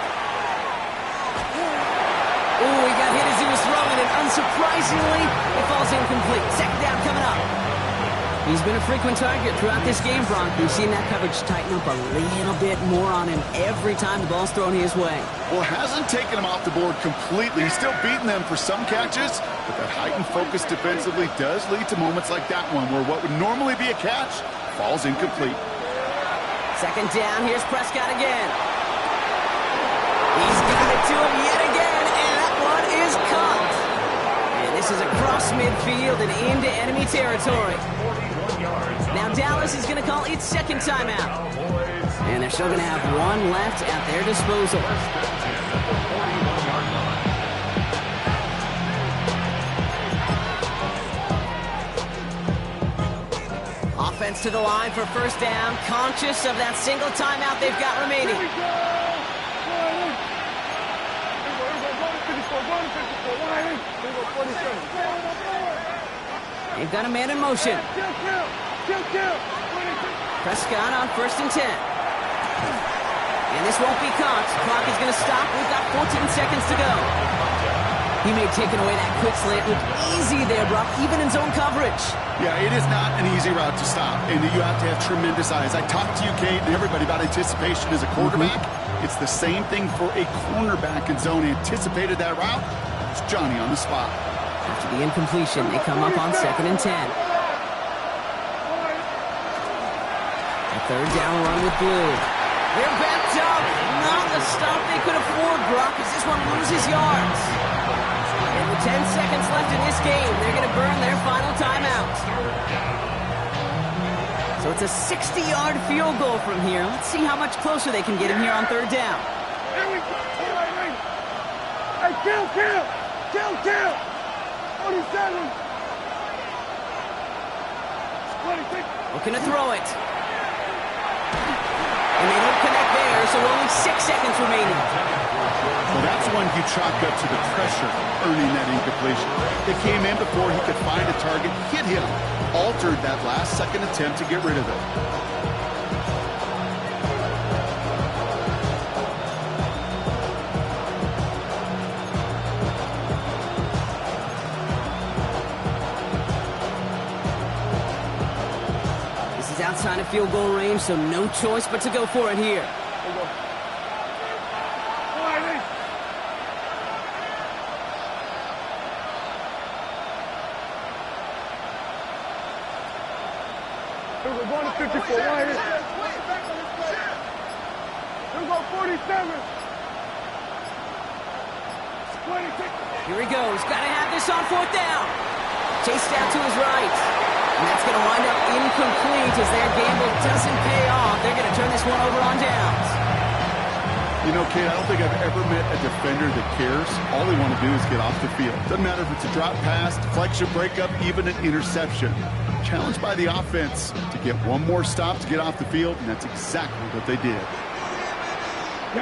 Ooh, he got hit as he was throwing it. Unsurprisingly, it falls incomplete. 2nd down coming up. He's been a frequent target throughout this game, Bronk. We've seen that coverage tighten up a little bit more on him every time the ball's thrown his way. Well, it hasn't taken him off the board completely. He's still beating them for some catches, but that heightened focus defensively does lead to moments like that one where what would normally be a catch falls incomplete. Second down, here's Prescott again. He's got it to him yet again, and that one is caught. And this is across midfield and into enemy territory. Now Dallas is going to call its second timeout. And they're still going to have one left at their disposal. Offense to the line for first down, conscious of that single timeout they've got remaining. They've got a man in motion. Prescott on 1st and 10. And this won't be caught. Clock is going to stop. We've got 14 seconds to go. He may have taken away that quick slant. Looked easy there, Brock, even in zone coverage. Yeah, it is not an easy route to stop, and you have to have tremendous eyes. I talked to you, Kate, and everybody about anticipation as a quarterback. It's the same thing for a cornerback in zone. Anticipated that route. It's Johnny on the spot. After the incompletion, they come up on 2nd and 10. A third down run with Blue. They're backed up. Not the stop they could afford, Brock, as this one loses yards. And with 10 seconds left in this game, they're going to burn their final timeout. So it's a 60-yard field goal from here. Let's see how much closer they can get him here on 3rd down. Here we go. Hey, kill! 47. 26. Looking to throw it. And they don't connect there, so only 6 seconds remaining. Well, that's one you chalk up to the pressure earning that incompletion. They came in before he could find a target, hit him, altered that last second attempt to get rid of it. This is outside of field goal range, so no choice but to go for it here. We're going to 54. Right here. We're going 47. 26. Here he goes. Got to have this on 4th down. Chased out to his right. And that's going to wind up incomplete as their gamble doesn't pay off. They're going to turn this one over on downs. You know, Kate, I don't think I've ever met a defender that cares. All they want to do is get off the field. Doesn't matter if it's a drop pass, deflection, breakup, even an interception. Challenged by the offense to get one more stop to get off the field, and that's exactly what they did. The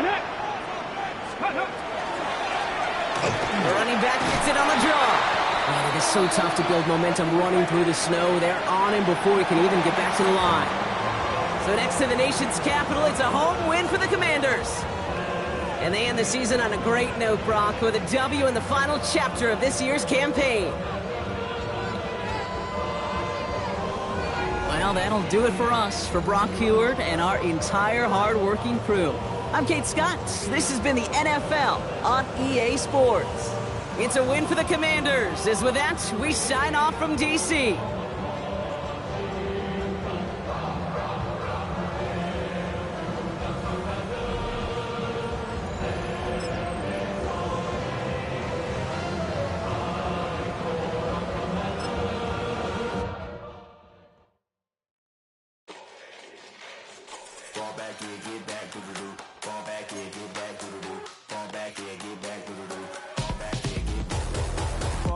running back gets it on the draw. Man, it is so tough to build momentum running through the snow. They're on him before he can even get back to the line. So next to the nation's capital, it's a home win for the Commanders. And they end the season on a great note, Brock, with a W in the final chapter of this year's campaign. Well, that'll do it for us, for Brock Heward and our entire hard-working crew. I'm Kate Scott. This has been the NFL on EA Sports. It's a win for the Commanders, as with that, we sign off from D.C.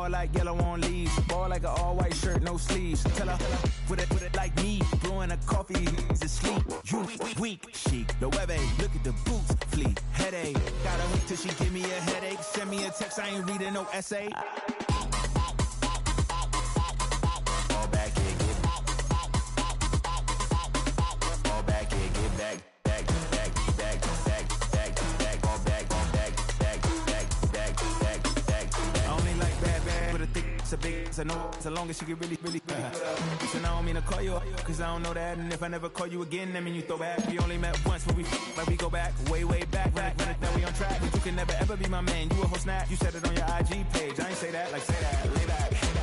Like yellow on leaves, ball like an all-white shirt, no sleeves. Tell her, put it like me, blowing a coffee, he's asleep. You weak, chic, the web look at the boots, fleet, headache. Gotta wait till she give me a headache. Send me a text, I ain't reading no essay. Fall back here, get back. Only like bad, but a thick, it's a big, it's a I know as long as she can really listen, I don't mean to call you up, cause I don't know that. And if I never call you again, that mean you throw back. We only met once, but we go back, way back. When it that we on track, but you can never ever be my man. You a whole snap, you said it on your IG page. I ain't say that, like say that, lay back.